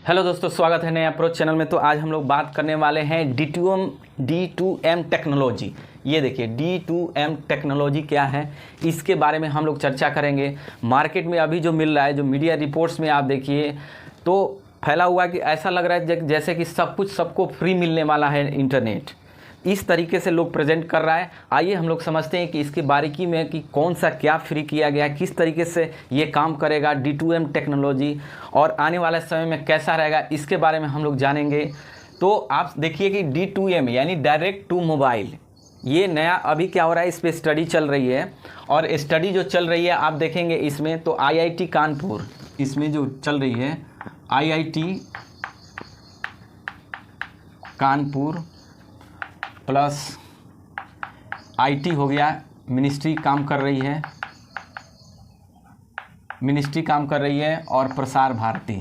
Hello दोस्तों, स्वागत है नए अप्रोच चैनल में। तो आज हम लोग बात करने वाले हैं D2M टेक्नोलॉजी। ये देखिए D2M टेक्नोलॉजी क्या है, इसके बारे में हम लोग चर्चा करेंगे। मार्केट में अभी जो मिल रहा है, जो मीडिया रिपोर्ट्स में आप देखिए तो फैला हुआ है कि ऐसा लग रहा है जैसे कि सब कुछ सबको फ्री मिलने वाला है इंटरनेट। इस तरीके से लोग प्रेजेंट कर रहा है। आइए हम लोग समझते हैं कि इसकी बारीकी में कि कौन सा क्या फ्री किया गया है, किस तरीके से ये काम करेगा D2M टेक्नोलॉजी, और आने वाले समय में कैसा रहेगा, इसके बारे में हम लोग जानेंगे। तो आप देखिए कि D2M यानी डायरेक्ट टू मोबाइल, ये नया अभी क्या हो रहा है, इस पर स्टडी चल रही है। और स्टडी जो चल रही है आप देखेंगे इसमें तो IIT कानपुर, इसमें जो चल रही है IIT कानपुर प्लस IT हो गया, मिनिस्ट्री काम कर रही है, और प्रसार भारती।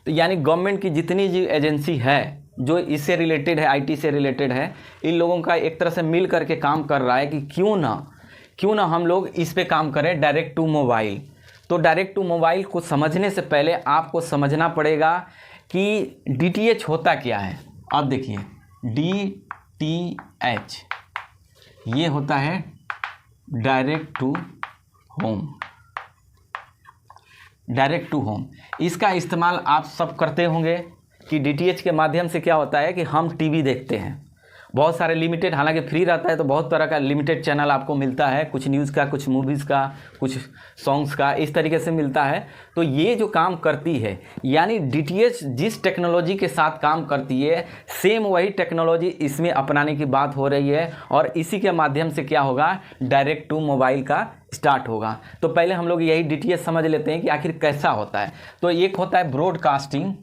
तो यानी गवर्नमेंट की जितनी जी एजेंसी है जो इससे रिलेटेड है, IT से रिलेटेड है, इन लोगों का एक तरह से मिल करके काम कर रहा है कि क्यों ना हम लोग इस पे काम करें, डायरेक्ट टू मोबाइल। तो डायरेक्ट टू मोबाइल को समझने से पहले आपको समझना पड़ेगा कि DTH होता क्या है। अब देखिए DTH ये होता है डायरेक्ट टू होम। इसका इस्तेमाल आप सब करते होंगे कि DTH के माध्यम से क्या होता है कि हम टीवी देखते हैं। बहुत सारे लिमिटेड, हालांकि फ्री रहता है तो बहुत तरह का लिमिटेड चैनल आपको मिलता है, कुछ न्यूज़ का, कुछ मूवीज़ का, कुछ सॉन्ग्स का, इस तरीके से मिलता है। तो ये जो काम करती है, यानी DTH जिस टेक्नोलॉजी के साथ काम करती है, सेम वही टेक्नोलॉजी इसमें अपनाने की बात हो रही है। और इसी के माध्यम से क्या होगा, डायरेक्ट टू मोबाइल का स्टार्ट होगा। तो पहले हम लोग यही DTH समझ लेते हैं कि आखिर कैसा होता है। तो एक होता है ब्रॉडकास्टिंग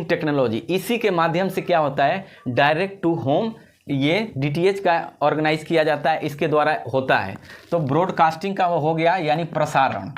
टेक्नोलॉजी। इसी के माध्यम से क्या होता है, डायरेक्ट टू होम, ये DTH का ऑर्गेनाइज किया जाता है, इसके द्वारा होता है। तो ब्रॉडकास्टिंग का वो हो गया, यानी प्रसारण,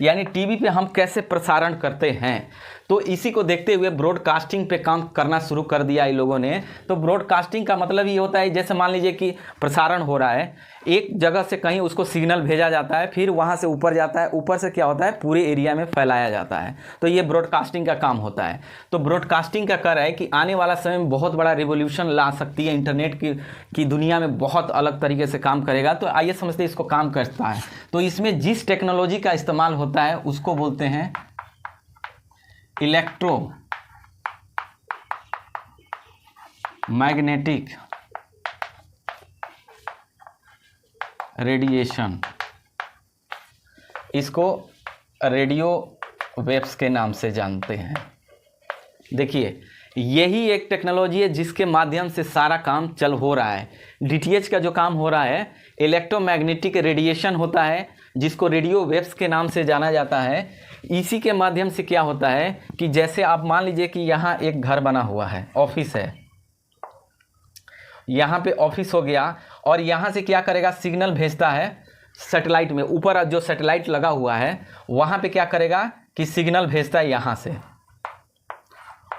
यानी टीवी पे हम कैसे प्रसारण करते हैं। तो इसी को देखते हुए ब्रॉडकास्टिंग पे काम करना शुरू कर दिया इन लोगों ने। तो ब्रॉडकास्टिंग का मतलब ये होता है, जैसे मान लीजिए कि प्रसारण हो रहा है, एक जगह से कहीं उसको सिग्नल भेजा जाता है, फिर वहाँ से ऊपर जाता है, ऊपर से क्या होता है, पूरे एरिया में फैलाया जाता है। तो ये ब्रॉडकास्टिंग का काम होता है। तो ब्रॉडकास्टिंग का कर है कि आने वाला समय में बहुत बड़ा रिवोल्यूशन ला सकती है, इंटरनेट की दुनिया में बहुत अलग तरीके से काम करेगा। तो आइए समझते हैं इसको काम करता है। तो इसमें जिस टेक्नोलॉजी का इस्तेमाल होता है उसको बोलते हैं इलेक्ट्रोमैग्नेटिक रेडिएशन। इसको रेडियो वेव्स के नाम से जानते हैं। देखिए यही एक टेक्नोलॉजी है जिसके माध्यम से सारा काम हो रहा है। DTH का जो काम हो रहा है इलेक्ट्रोमैग्नेटिक रेडिएशन होता है, जिसको रेडियो वेव्स के नाम से जाना जाता है। इसी के माध्यम से क्या होता है कि जैसे आप मान लीजिए कि यहाँ एक घर बना हुआ है, ऑफिस है, यहाँ पे ऑफिस हो गया, और यहाँ से क्या करेगा, सिग्नल भेजता है सैटेलाइट में। ऊपर जो सैटेलाइट लगा हुआ है वहाँ पे क्या करेगा कि सिग्नल भेजता है यहाँ से,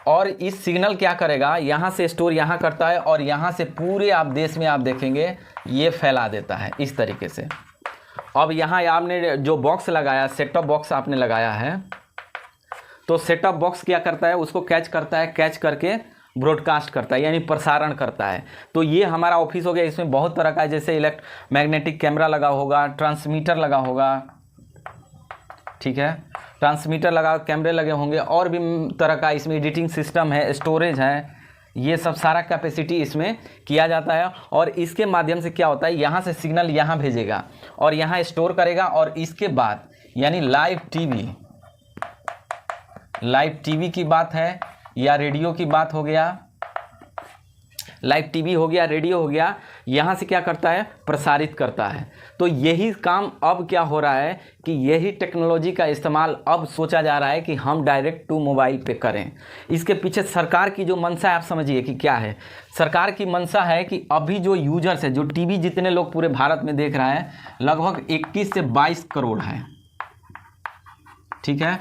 और इस सिग्नल क्या करेगा, यहाँ से स्टोर यहाँ करता है, और यहाँ से पूरे आप देश में आप देखेंगे ये फैला देता है इस तरीके से। अब यहाँ आपने जो बॉक्स लगाया, सेट टॉप बॉक्स आपने लगाया है, तो सेट टॉप बॉक्स क्या करता है, उसको कैच करता है, कैच करके ब्रॉडकास्ट करता है, यानी प्रसारण करता है। तो ये हमारा ऑफिस हो गया। इसमें बहुत तरह का, जैसे इलेक्ट्रोमैग्नेटिक कैमरा लगा होगा, ट्रांसमीटर लगा होगा, ठीक है, ट्रांसमीटर लगा, कैमरे लगे होंगे, और भी तरह का इसमें एडिटिंग सिस्टम है, स्टोरेज है, ये सब सारा कैपेसिटी इसमें किया जाता है। और इसके माध्यम से क्या होता है, यहाँ से सिग्नल यहाँ भेजेगा और यहाँ स्टोर करेगा, और इसके बाद यानी लाइव टीवी की बात है या रेडियो की बात हो गया, लाइव टीवी हो गया, रेडियो हो गया, यहाँ से क्या करता है, प्रसारित करता है। तो यही काम अब क्या हो रहा है कि यही टेक्नोलॉजी का इस्तेमाल अब सोचा जा रहा है कि हम डायरेक्ट टू मोबाइल पे करें। इसके पीछे सरकार की जो मंशा है आप समझिए कि क्या है। सरकार की मंशा है कि अभी जो यूजर्स है, जो टीवी जितने लोग पूरे भारत में देख रहा है, लगभग 21 से 22 करोड़ है, ठीक है।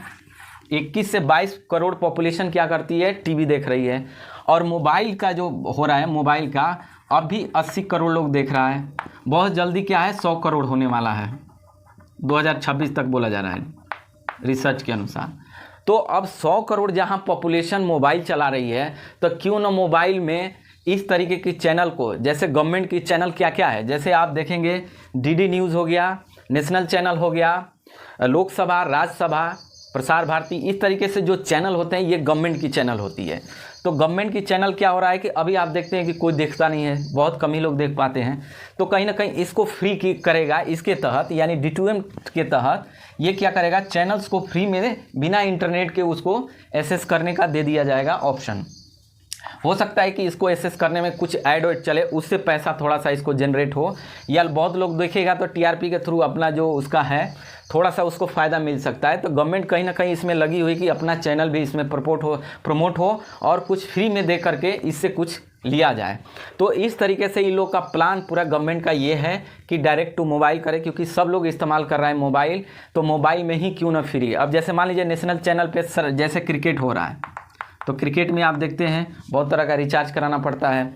21 से 22 करोड़ पॉपुलेशन क्या करती है, टीवी देख रही है। और मोबाइल का जो हो रहा है, मोबाइल का अभी 80 करोड़ लोग देख रहा है, बहुत जल्दी क्या है 100 करोड़ होने वाला है, 2026 तक बोला जा रहा है रिसर्च के अनुसार। तो अब 100 करोड़ जहां पॉपुलेशन मोबाइल चला रही है, तो क्यों ना मोबाइल में इस तरीके की चैनल को, जैसे गवर्नमेंट की चैनल क्या क्या है, जैसे आप देखेंगे डीडी न्यूज़ हो गया, नेशनल चैनल हो गया, लोकसभा, राज्यसभा, प्रसार भारती, इस तरीके से जो चैनल होते हैं ये गवर्नमेंट की चैनल होती है। तो गवर्नमेंट की चैनल क्या हो रहा है कि अभी आप देखते हैं कि कोई देखता नहीं है, बहुत कम ही लोग देख पाते हैं। तो कहीं ना कहीं इसको फ्री की करेगा, इसके तहत यानी D2M के तहत ये क्या करेगा, चैनल्स को फ्री में बिना इंटरनेट के उसको एक्सेस करने का दे दिया जाएगा ऑप्शन। हो सकता है कि इसको एक्सेस करने में कुछ ऐड वैड चले, उससे पैसा थोड़ा सा इसको जनरेट हो, या बहुत लोग देखेगा तो TRP के थ्रू अपना जो उसका है थोड़ा सा उसको फ़ायदा मिल सकता है। तो गवर्नमेंट कहीं ना कहीं इसमें लगी हुई कि अपना चैनल भी इसमें प्रमोट हो और कुछ फ्री में दे करके इससे कुछ लिया जाए। तो इस तरीके से इन लोग का प्लान पूरा गवर्नमेंट का ये है कि डायरेक्ट टू मोबाइल करे, क्योंकि सब लोग इस्तेमाल कर रहे हैं मोबाइल, तो मोबाइल में ही क्यों ना फ्री। अब जैसे मान लीजिए नेशनल चैनल पे जैसे क्रिकेट हो रहा है, तो क्रिकेट में आप देखते हैं बहुत तरह का रिचार्ज कराना पड़ता है,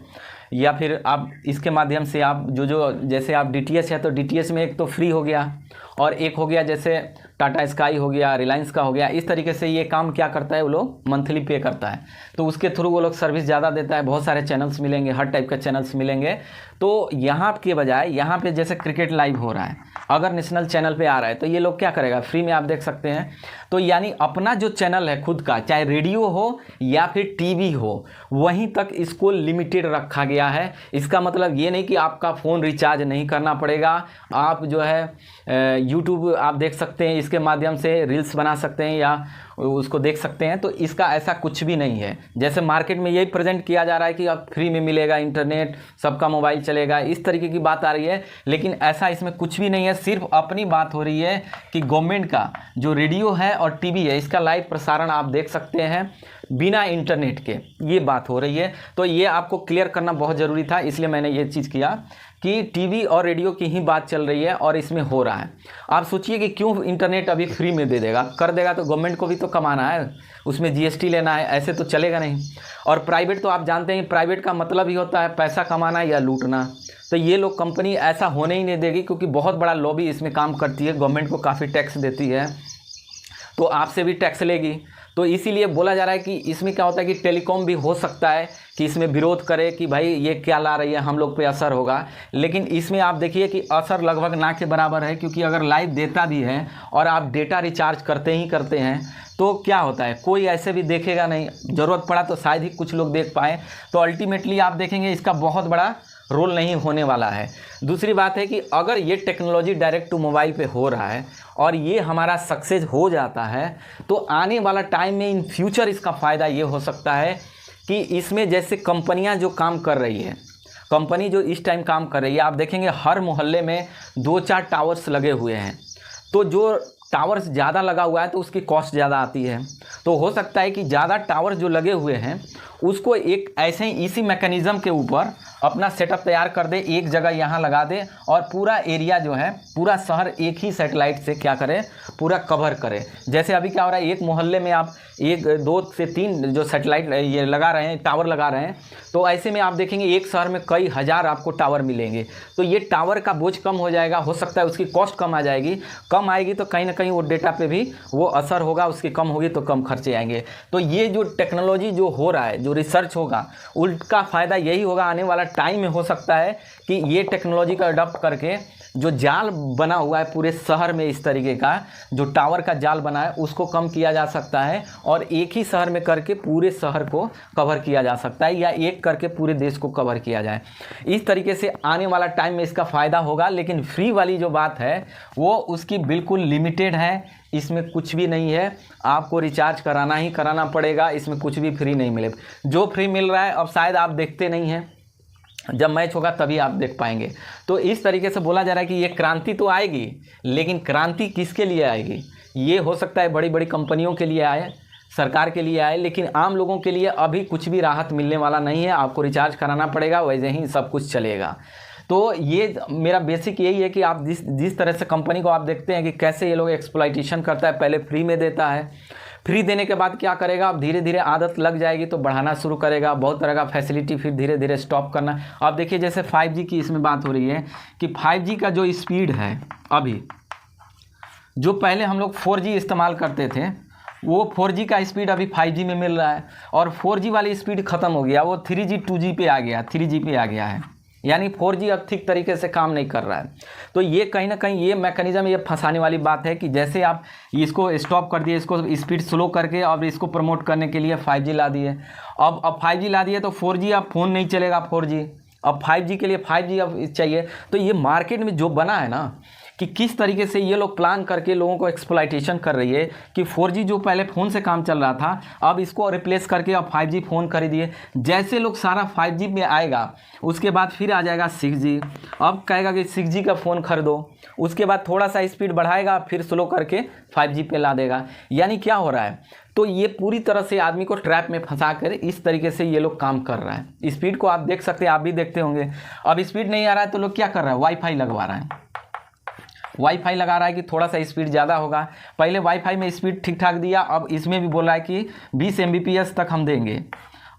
या फिर आप इसके माध्यम से आप जो जैसे आप DTH है तो DTH में एक तो फ्री हो गया, और एक हो गया जैसे टाटा स्काई हो गया, रिलायंस का हो गया। इस तरीके से ये काम क्या करता है, वो लोग मंथली पे करता है, तो उसके थ्रू वो लोग सर्विस ज़्यादा देता है, बहुत सारे चैनल्स मिलेंगे, हर टाइप के चैनल्स मिलेंगे। तो यहाँ के बजाय यहाँ पे जैसे क्रिकेट लाइव हो रहा है, अगर नेशनल चैनल पे आ रहा है तो ये लोग क्या करेगा, फ्री में आप देख सकते हैं। तो यानी अपना जो चैनल है खुद का, चाहे रेडियो हो या फिर टीवी हो, वहीं तक इसको लिमिटेड रखा गया है। इसका मतलब ये नहीं कि आपका फ़ोन रिचार्ज नहीं करना पड़ेगा, आप जो है यूट्यूब आप देख सकते हैं, इसके माध्यम से रील्स बना सकते हैं या उसको देख सकते हैं। तो इसका ऐसा कुछ भी नहीं है। जैसे मार्केट में यही प्रेजेंट किया जा रहा है कि अब फ्री में मिलेगा इंटरनेट, सबका मोबाइल चलेगा, इस तरीके की बात आ रही है, लेकिन ऐसा इसमें कुछ भी नहीं है। सिर्फ अपनी बात हो रही है कि गवर्नमेंट का जो रेडियो है और टीवी है, इसका लाइव प्रसारण आप देख सकते हैं बिना इंटरनेट के, ये बात हो रही है। तो ये आपको क्लियर करना बहुत ज़रूरी था, इसलिए मैंने ये चीज़ किया कि टीवी और रेडियो की ही बात चल रही है और इसमें हो रहा है। आप सोचिए कि क्यों इंटरनेट अभी फ्री में दे देगा, कर देगा तो गवर्नमेंट को भी तो कमाना है, उसमें GST लेना है, ऐसे तो चलेगा नहीं। और प्राइवेट तो आप जानते हैं, प्राइवेट का मतलब ही होता है पैसा कमाना या लूटना। तो ये लोग कंपनी ऐसा होने ही नहीं देगी, क्योंकि बहुत बड़ा लॉबी इसमें काम करती है, गवर्नमेंट को काफ़ी टैक्स देती है, तो आपसे भी टैक्स लेगी। तो इसीलिए बोला जा रहा है कि इसमें क्या होता है कि टेलीकॉम भी हो सकता है कि इसमें विरोध करे कि भाई ये क्या ला रही है, हम लोग पे असर होगा। लेकिन इसमें आप देखिए कि असर लगभग ना के बराबर है, क्योंकि अगर लाइव देता भी है और आप डेटा रिचार्ज करते हैं तो क्या होता है, कोई ऐसे भी देखेगा नहीं, ज़रूरत पड़ा तो शायद ही कुछ लोग देख पाएँ। तो अल्टीमेटली आप देखेंगे इसका बहुत बड़ा रोल नहीं होने वाला है। दूसरी बात है कि अगर ये टेक्नोलॉजी डायरेक्ट टू मोबाइल पे हो रहा है और ये हमारा सक्सेस हो जाता है, तो आने वाला टाइम में इन फ्यूचर इसका फ़ायदा ये हो सकता है कि इसमें जैसे कंपनियां जो काम कर रही है, कंपनी जो इस टाइम काम कर रही है, आप देखेंगे हर मोहल्ले में 2-4 टावर्स लगे हुए हैं। तो जो टावर्स ज़्यादा लगा हुआ है तो उसकी कॉस्ट ज़्यादा आती है। तो हो सकता है कि ज़्यादा टावर जो लगे हुए हैं उसको एक ऐसे ही इसी मैकेनिज़्म के ऊपर अपना सेटअप तैयार कर दे, एक जगह यहाँ लगा दे और पूरा एरिया जो है, पूरा शहर एक ही सैटेलाइट से क्या करे, पूरा कवर करे। जैसे अभी क्या हो रहा है, एक मोहल्ले में आप 1-2 से 3 जो सैटेलाइट ये लगा रहे हैं, टावर लगा रहे हैं, तो ऐसे में आप देखेंगे एक शहर में कई हज़ार आपको टावर मिलेंगे। तो ये टावर का बोझ कम हो जाएगा, हो सकता है उसकी कॉस्ट कम आ जाएगी, कम आएगी तो कहीं ना कहीं वो डेटा पे भी वो असर होगा, उसकी कम होगी तो कम खर्चे आएंगे। तो ये जो टेक्नोलॉजी जो हो रहा है, जो रिसर्च होगा, उसका फ़ायदा यही होगा आने वाला टाइम में। हो सकता है कि ये टेक्नोलॉजी का अडॉप्ट करके जो जाल बना हुआ है पूरे शहर में, इस तरीके का जो टावर का जाल बना है, उसको कम किया जा सकता है और एक ही शहर में करके पूरे शहर को कवर किया जा सकता है, या एक करके पूरे देश को कवर किया जाए। इस तरीके से आने वाला टाइम में इसका फ़ायदा होगा। लेकिन फ्री वाली जो बात है वो उसकी बिल्कुल लिमिटेड है, इसमें कुछ भी नहीं है, आपको रिचार्ज कराना ही कराना पड़ेगा, इसमें कुछ भी फ्री नहीं मिलेगा। जो फ्री मिल रहा है अब शायद आप देखते नहीं हैं, जब मैच होगा तभी आप देख पाएंगे। तो इस तरीके से बोला जा रहा है कि ये क्रांति तो आएगी, लेकिन क्रांति किसके लिए आएगी? ये हो सकता है बड़ी बड़ी कंपनियों के लिए आए, सरकार के लिए आए, लेकिन आम लोगों के लिए अभी कुछ भी राहत मिलने वाला नहीं है। आपको रिचार्ज कराना पड़ेगा, वैसे ही सब कुछ चलेगा। तो ये मेरा बेसिक यही है कि आप जिस तरह से कंपनी को आप देखते हैं कि कैसे ये लोग एक्सप्लॉइटेशन करता है, पहले फ्री में देता है, फ्री देने के बाद क्या करेगा, अब धीरे धीरे आदत लग जाएगी तो बढ़ाना शुरू करेगा, बहुत तरह का फैसिलिटी, फिर धीरे धीरे स्टॉप करना। अब देखिए जैसे 5G की इसमें बात हो रही है कि 5G का जो स्पीड है अभी, जो पहले हम लोग 4G इस्तेमाल करते थे वो 4G का स्पीड अभी 5G में मिल रहा है, और 4G वाली स्पीड ख़त्म हो गया, वो 3G 2G पे आ गया, 3G पे आ गया है, यानी 4G अब ठीक तरीके से काम नहीं कर रहा है। तो ये कहीं ना कहीं ये मैकेनिज्म, ये फंसाने वाली बात है कि जैसे आप इसको स्टॉप कर दिए, इसको स्पीड स्लो करके और इसको प्रमोट करने के लिए 5G ला दिए। अब 5G ला दिए तो 4G अब फ़ोन नहीं चलेगा 4G, अब 5G के लिए 5G अब चाहिए। तो ये मार्केट में जो बना है ना कि किस तरीके से ये लोग प्लान करके लोगों को एक्सप्लॉइटेशन कर रही है कि 4G जो पहले फ़ोन से काम चल रहा था अब इसको रिप्लेस करके अब 5G फ़ोन खरीदिए। जैसे लोग सारा 5G में आएगा उसके बाद फिर आ जाएगा 6G, अब कहेगा कि 6G का फ़ोन खरीदो, उसके बाद थोड़ा सा स्पीड बढ़ाएगा फिर स्लो करके 5G पे ला देगा। यानी क्या हो रहा है, तो ये पूरी तरह से आदमी को ट्रैप में फंसा कर इस तरीके से ये लोग काम कर रहा है। स्पीड को आप देख सकते हैं, आप भी देखते होंगे। अब स्पीड नहीं आ रहा है तो लोग क्या कर रहा है, वाईफाई लगवा रहा है, वाईफाई लगा रहा है कि थोड़ा सा स्पीड ज़्यादा होगा। पहले वाईफाई में स्पीड ठीक ठाक दिया, अब इसमें भी बोल रहा है कि 20 Mbps तक हम देंगे।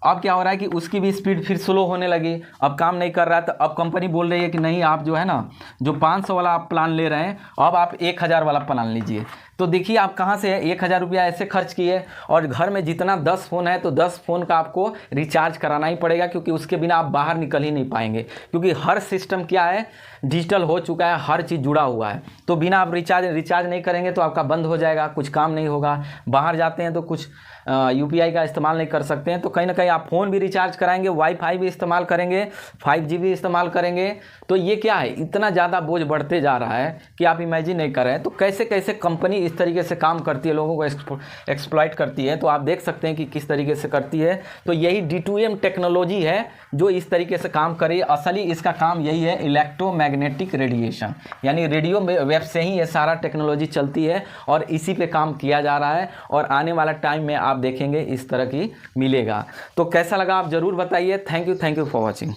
अब क्या हो रहा है कि उसकी भी स्पीड फिर स्लो होने लगी, अब काम नहीं कर रहा है। तो अब कंपनी बोल रही है कि नहीं, आप जो है ना जो 500 वाला आप प्लान ले रहे हैं अब आप 1000 वाला प्लान लीजिए। तो देखिए आप कहाँ से 1000 रुपया ऐसे खर्च किए, और घर में जितना 10 फ़ोन है तो 10 फ़ोन का आपको रिचार्ज कराना ही पड़ेगा, क्योंकि उसके बिना आप बाहर निकल ही नहीं पाएंगे, क्योंकि हर सिस्टम क्या है, डिजिटल हो चुका है, हर चीज़ जुड़ा हुआ है। तो बिना आप रिचार्ज नहीं करेंगे तो आपका बंद हो जाएगा, कुछ काम नहीं होगा। बाहर जाते हैं तो कुछ UPI का इस्तेमाल नहीं कर सकते हैं, तो कहीं ना कहीं आप फ़ोन भी रिचार्ज कराएंगे, वाईफाई भी इस्तेमाल करेंगे, 5G भी इस्तेमाल करेंगे। तो ये क्या है, इतना ज़्यादा बोझ बढ़ते जा रहा है कि आप इमेजिन नहीं कर रहे हैं। तो कैसे कैसे कंपनी इस तरीके से काम करती है, लोगों को एक्सप्लॉइट करती है, तो आप देख सकते हैं कि किस तरीके से करती है। तो यही D2M टेक्नोलॉजी है जो इस तरीके से काम करे। असली इसका काम यही है, इलेक्ट्रोमैग्नेटिक रेडिएशन, यानी रेडियो वेव से ही ये सारा टेक्नोलॉजी चलती है और इसी पे काम किया जा रहा है। और आने वाला टाइम में आप देखेंगे इस तरह की मिलेगा। तो कैसा लगा आप ज़रूर बताइए। Thank you for watching.